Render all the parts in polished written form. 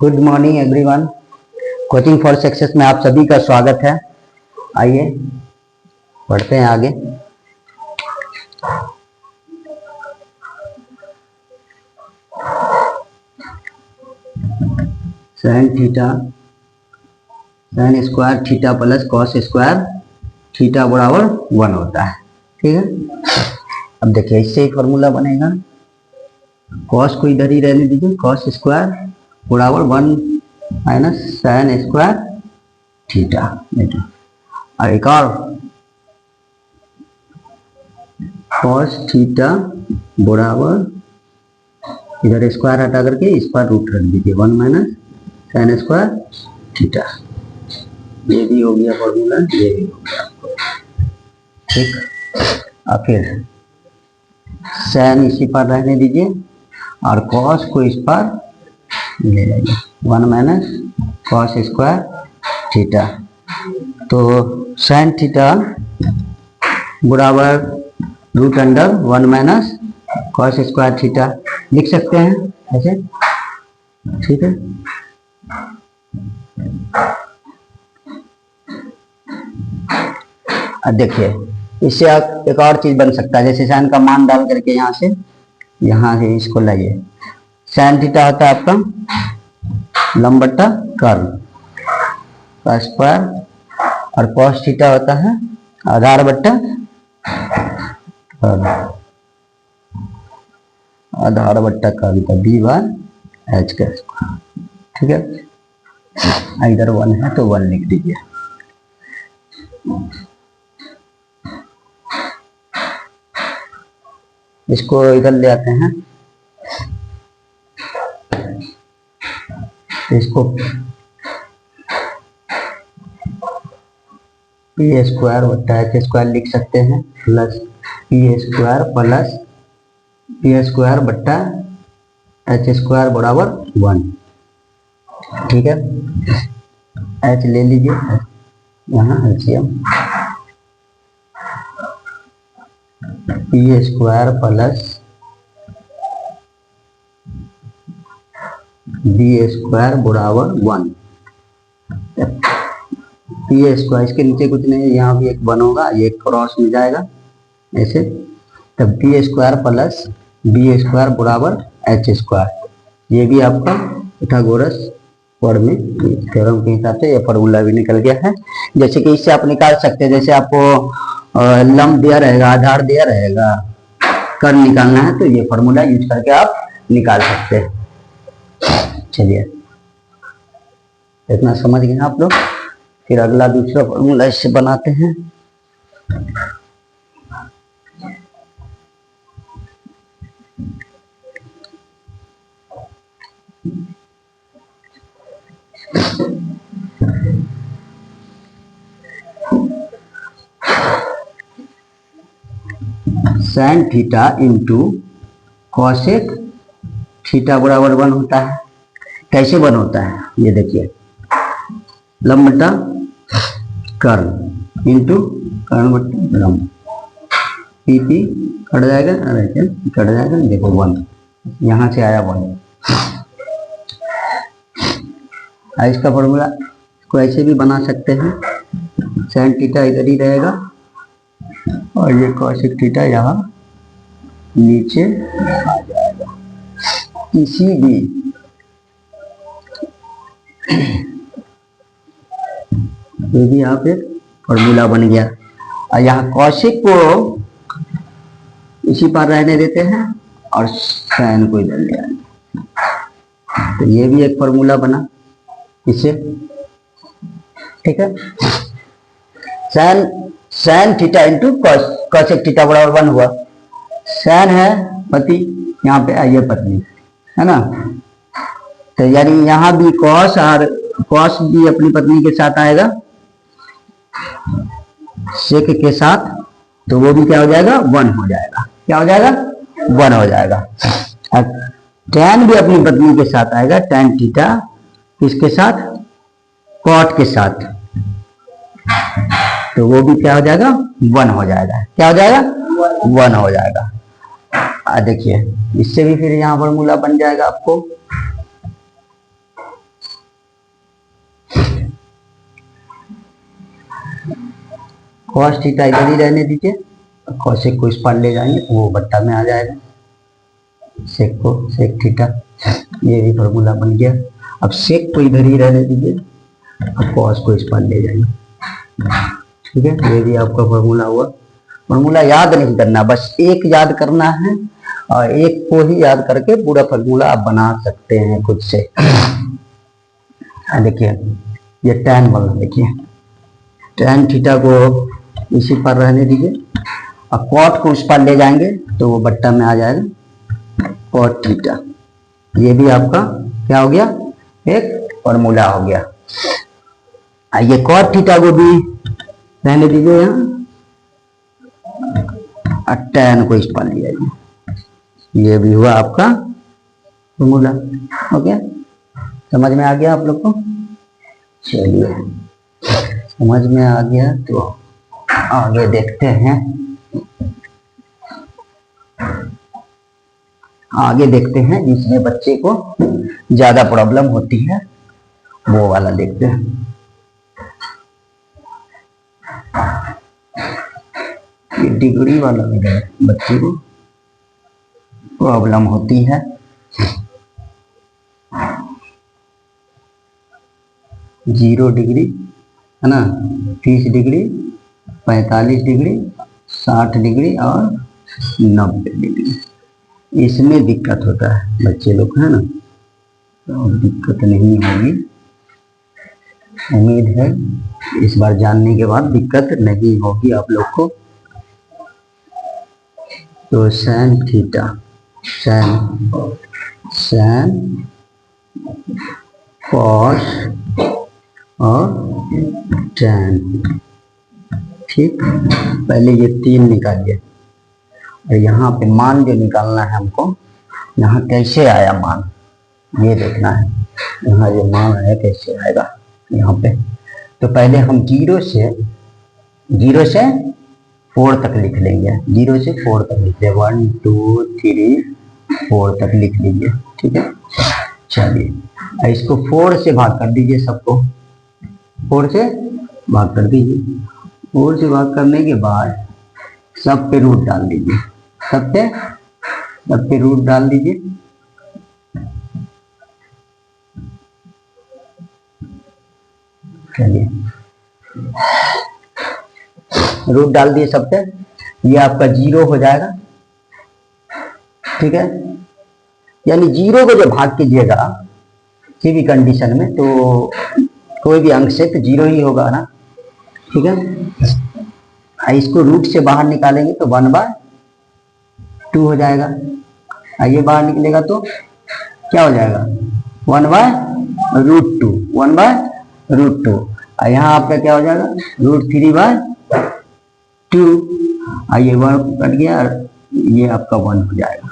Good morning everyone. Coaching for success में आप सभी का स्वागत है। आइए पढ़ते हैं आगे। Sine theta sine square theta plus cos square theta बराबर 1 होता है। ठीक है, अब देखिए इससे एक फॉर्मूला बनेगा। कॉस को इधर ही रहने दीजिए, कॉस स्क्वायर बराबर 1 माइनस साइन स्क्वायर थीटा। और एक और कॉस थीटा बराबर इधर स्क्वायर हटा करके इस पर रूट रख दीजिए 1 माइनस साइन स्क्वायर थीटा। ये भी हो गया फॉर्मूला, ये भी हो गया। ठीक, और फिर साइन इसी पर रहने दीजिए और कॉस को इस पर ले जाइए 1 माइनस कॉस स्क्वायर थीटा। तो साइन थीटा बराबर root under 1 minus cos square theta लिख सकते हैं ऐसे। ठीक है, अब देखिए इससे आप एक और चीज बन सकता है, जैसे साइन का मान डाल करके यहाँ से इसको लाइए। साइन थीटा होता है आपका लंब बट्टा कर्ल का स्क्वायर और कॉस थीटा होता है आधार बट्टा कर्ल, आधार बट्टा कर्ल का b बार h का स्क्वायर। ठीक है, इधर 1 है तो 1 लिख दीजिए। इसको इधर ले आते हैं, इसको पी स्क्वायर बट्टा एच स्क्वायर लिख सकते हैं plus p square plus p square बट्टा एच स्क्वायर बराबर 1। ठीक है, एच ले लीजिए यहाँ LCM, p square plus b square बराबर 1। पी स्क्वायर इसके नीचे कुछ नहीं है, यहाँ भी एक 1 होगा, ये क्रॉस में जाएगा ऐसे। तब p square plus b square बराबर एच स्क्वायर। ये भी आपका पिथागोरस वर्ड में थ्योरम के हिसाब से ये फॉर्मूला भी निकल गया है। जैसे कि इससे आप निकाल सकते हैं, जैसे आपको लंब दिया रहेगा, आधार दिया रहेगा, कर्ल निकालना है तो ये फॉर्मूला यूज करके आप निकाल सकते हैं। चलिए इतना समझ गए आप लोग। फिर अगला दूसरा फॉर्मूला इससे बनाते हैं। Sine theta into cosec theta बराबर 1 होता है। कैसे 1 होता है ये देखिए, लंब बट्टा कर्ल इंटू कर्ल बट्टा लंब, पी पी कट जाएगा, कट जाएगा, देखो 1 यहाँ से आया 1। इसका फॉर्मूला को ऐसे भी बना सकते हैं, साइन थीटा इधर ही रहेगा और ये कॉसेक थीटा यहाँ नीचे आ जाएगा। किसी भी ये भी यहाँ पे फॉर्मूला बन गया। और यहाँ कॉसेक को इसी पर रहने देते हैं और साइन को इधर ले आएंगे, तो ये भी एक फॉर्मूला बना इससे। ठीक है, sine theta into cosec theta बराबर 1 हुआ। साइन है पति, यहाँ पे ये पत्नी है ना, तो यानी यहाँ भी कॉस और कॉस भी अपनी पत्नी के साथ आएगा सेक के साथ, तो वो भी क्या हो जाएगा 1 हो जाएगा। क्या हो जाएगा 1 हो जाएगा। और टैन भी अपनी पत्नी के साथ आएगा, टैन थीटा किसके साथ, कॉट के साथ, तो वो भी क्या हो जाएगा 1 हो जाएगा। क्या हो जाएगा 1 हो जाएगा। देखिए इससे भी फिर यहाँ फॉर्मूला बन जाएगा आपको कॉस थीटा इधर ही रहने दीजिए, कॉसेक को इस पार ले जाएंगे तो वो बट्टा में आ जाएगा, सेक को सेक थीटा, ये भी फॉर्मूला बन गया। अब सेक को इधर ही रहने दीजिए, अब कॉस को इस पार ले जाएंगे, ठीक है। ये भी आपका फॉर्मूला हुआ। फॉर्मूला याद नहीं करना, बस एक याद करना है और एक को ही याद करके पूरा फॉर्मूला आप बना सकते हैं खुद से। देखिए ये tan वाला, देखिए tan थीटा को इसी पर रहने दीजिए और cot को उस पर ले जाएंगे तो वो बट्टा में आ जाएगा cot थीटा। ये भी आपका क्या हो गया, एक फॉर्मूला हो गया। ये cot थीटा को भी रहने दीजिए यहाँ और tan को इस पर ले जाइए, ये भी हुआ आपका फॉर्मूला। ओके, समझ में आ गया आप लोग को? चलिए समझ में आ गया तो आगे देखते हैं। आगे देखते हैं जिसमें बच्चे को ज्यादा प्रॉब्लम होती है वो वाला देखते हैं। ये डिग्री वाला बच्चे को प्रॉब्लम होती है। 0 डिग्री है ना, 30 डिग्री, 45 डिग्री, 60 डिग्री और 90 डिग्री, इसमें दिक्कत होता है बच्चे लोग, है ना। तो दिक्कत नहीं होगी, उम्मीद है इस बार जानने के बाद दिक्कत नहीं होगी आप लोग को। तो सैन थीटा, सैन कॉस और tan, ठीक। पहले ये 3 निकालिए और यहाँ पे मान जो निकालना है हमको, यहाँ कैसे आया मान ये देखना है। यहाँ जो मान आया कैसे आएगा यहाँ पे, तो पहले हम 0 से 4 तक लिख लेंगे, 0 से 4 तक लिख लेंगे, 1 2 3 4 तक लिख लीजिए, ठीक है। चलिए इसको 4 से भाग कर दीजिए, सबको 4 से भाग कर दीजिए। 4 से भाग करने के बाद सब पे रूट डाल दीजिए, सब पे रूट डाल दीजिए। चलिए रूट डाल दिए सब पे, ये आपका 0 हो जाएगा, ठीक है। यानी 0 को जब भाग कीजिएगा किसी भी कंडीशन में तो कोई भी अंक से तो 0 ही होगा ना, ठीक है। इसको रूट से बाहर निकालेंगे तो 1/2 हो जाएगा, ये बाहर निकलेगा तो क्या हो जाएगा 1/√2, 1/√2। यहाँ आपका क्या हो जाएगा √3/2, ये 1 कट गया, ये आपका 1 हो जाएगा।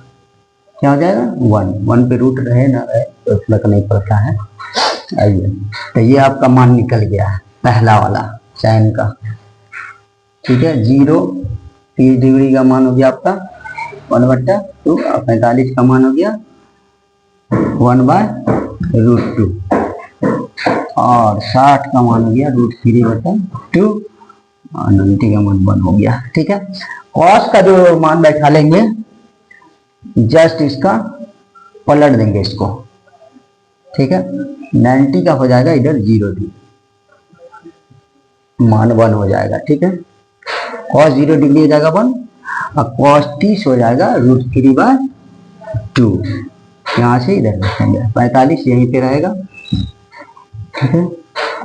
क्या हो जाएगा 1 पे रूट रहे ना रहे तो फर्क नहीं पड़ता है। आइए तो ये आपका मान निकल गया है पहला वाला साइन का, ठीक है। 0 30 डिग्री का मान हो गया आपका 1/2, 45 का मान हो गया 1/√2 और 60 का मान हो गया √3/2 और 90 का मान 1 हो गया, ठीक है। कॉस का जो मान बैठा लेंगे, जस्ट इसका पलट देंगे इसको, ठीक है। 90 का हो जाएगा इधर 0 डिग्री, मान 1 हो जाएगा, ठीक है। cos 0 डिग्री हो जाएगा 1 और cos 30 हो जाएगा √3/2। यहाँ से इधर रखेंगे, 45 यहीं पे रहेगा, ठीक है।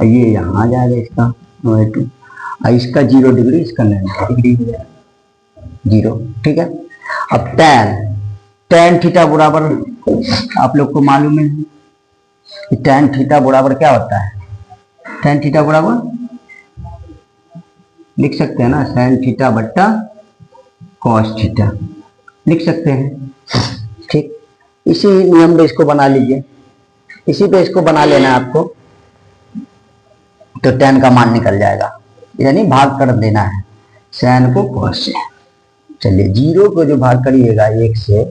ये यहाँ आ जाएगा इसका 2 और इसका 0 डिग्री, इसका 90 डिग्री हो जाएगा 0, ठीक है। अब tan थीटा बराबर आप लोग को मालूम है कि tan थीटा बराबर क्या होता है। tan थीटा बराबर लिख सकते हैं ना, sin थीटा बट्टा cos थीटा लिख सकते हैं, ठीक। इसी नियम पे इसको बना लीजिए, इसी पे इसको बना लेना है आपको, तो tan का मान निकल जाएगा, यानी भाग कर देना है sin को cos से। चलिए 0 को जो भाग करिएगा 1 से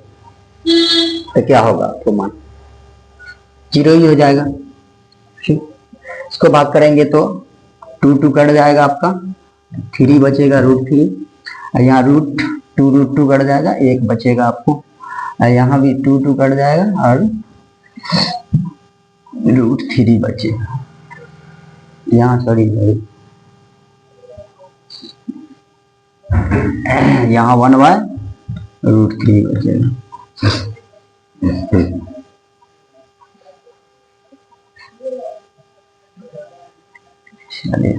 तो क्या होगा, तो मान 0 ही हो जाएगा, ठीक। इसको भाग करेंगे तो 2 कट जाएगा आपका, 3 बचेगा √3, यहाँ √2 कट जाएगा, 1 बचेगा आपको, यहाँ भी 2 कट जाएगा और √3 बचेगा। यहाँ सॉरी यहाँ 1/√3 बचेगा। चलिए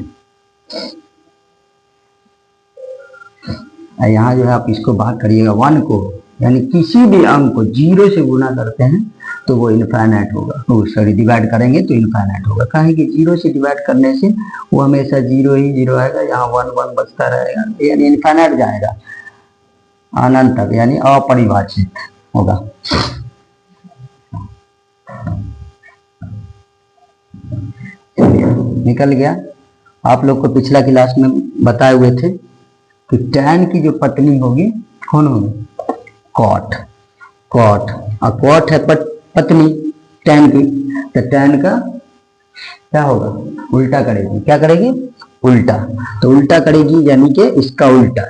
यहाँ जो है आप इसको भाग करिएगा 1 को, यानी किसी भी अंक को 0 से गुना करते हैं तो वो इनफाइनाइट होगा, सॉरी डिवाइड करेंगे तो इनफाइनाइट होगा। कहें कि 0 से डिवाइड करने से वो हमेशा 0 ही 0 आएगा, यहाँ 1 बचता रहेगा, यानी इनफाइनाइट जाएगा अनंत तक, यानी अपरिभाषित होगा। निकल गया। आप लोग को पिछला क्लास में बताए हुए थे कि tan की जो पत्नी होगी कौन होगी, कॉट। और कॉट है पत्नी tan की, तो tan का क्या होगा, उल्टा करेगी। क्या करेगी, उल्टा। तो उल्टा करेगी यानी कि इसका उल्टा।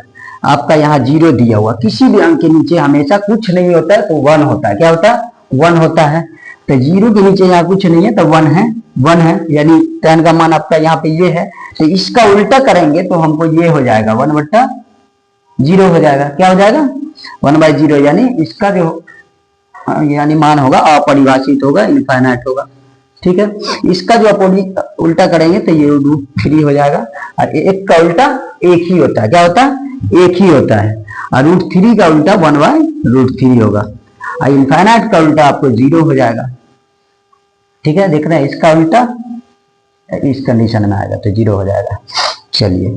आपका यहाँ 0 दिया हुआ, किसी भी अंक के नीचे हमेशा कुछ नहीं होता है तो 1 होता है। क्या होता है, 1 होता है। तो 0 के नीचे यहाँ कुछ नहीं है तो 1 है, 1 है, यानी tan का मान आपका यहाँ पे ये है। तो इसका उल्टा करेंगे तो हमको ये हो जाएगा 1/0 हो जाएगा। क्या हो जाएगा, 1/0, यानी इसका जो यानी मान होगा अपरिभाषित होगा, इनफाइनाइट होगा। ठीक है, इसका जो आप उल्टा करेंगे तो ये √3 हो जाएगा। और 1 का उल्टा 1 ही होता है। क्या होता है, 1 ही होता है। और √3 का उल्टा 1/√3 होगा। और इनफाइनाइट का उल्टा आपको 0 हो जाएगा। ठीक है, देख रहे हैं, इसका उल्टा इस कंडीशन में आएगा तो 0 हो जाएगा। चलिए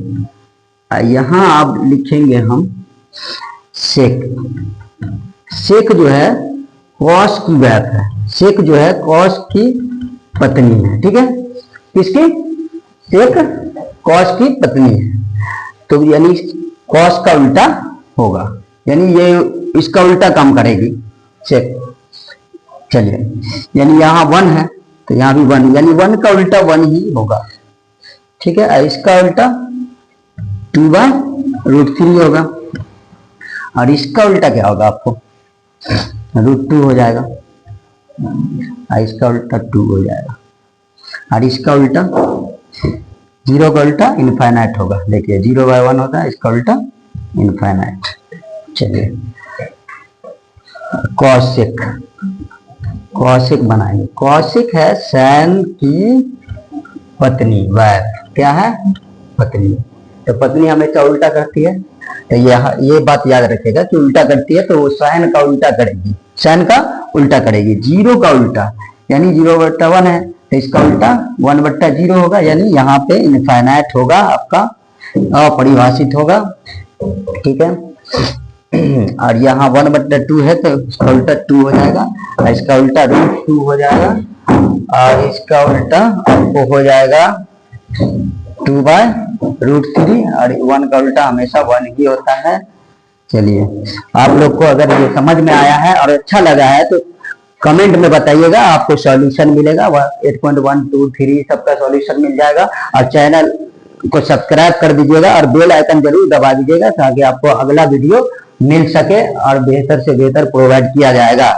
यहाँ आप लिखेंगे हम सेक। सेक जो है कॉस की वाइफ है, सेक जो है कॉस की पत्नी है। ठीक है, किसकी, सेक कॉस की पत्नी है। तो यानी कॉस का उल्टा होगा, यानी ये इसका उल्टा काम करेगी सेक। चलिए, यानी यहाँ 1 है तो यहाँ भी 1, यानी 1 का उल्टा 1 ही होगा। ठीक है, इसका उल्टा 2/√3 होगा। और इसका उल्टा क्या होगा, आपको √2 हो जाएगा। और इसका उल्टा 2 हो जाएगा। और इसका उल्टा 0 का उल्टा इनफाइनाइट होगा। देखिए 0/1 होता है, इसका उल्टा इनफाइनाइट। चलिए कॉसेक, कौशिक बनाएंगे। कौशिक है सैन की पत्नी, वाइफ। क्या है, पत्नी। तो पत्नी हमेशा उल्टा करती है, तो ये बात याद रखेगा कि उल्टा करती है तो वो सैन का उल्टा करेगी, सैन का उल्टा करेगी। 0 का उल्टा यानी 0/1 है तो इसका उल्टा 1/0 होगा, यानी यहाँ पे इनफाइनाइट होगा, आपका अपरिभाषित होगा। ठीक है, और यहाँ 1/2 है तो इसका उल्टा 2 हो जाएगा। और इसका उल्टा √2 हो जाएगा। और इसका उल्टा आपको हो जाएगा 2/√3। और 1 का उल्टा हमेशा 1 ही होता है। चलिए, आप लोग को अगर ये समझ में आया है और अच्छा लगा है तो कमेंट में बताइएगा, आपको सॉल्यूशन मिलेगा। 8.1, 2, 3 सबका सॉल्यूशन मिल जाएगा। और चैनल को सब्सक्राइब कर दीजिएगा और बेल आइकन जरूर दबा दीजिएगा ताकि आपको अगला वीडियो मिल सके और बेहतर से बेहतर प्रोवाइड किया जाएगा।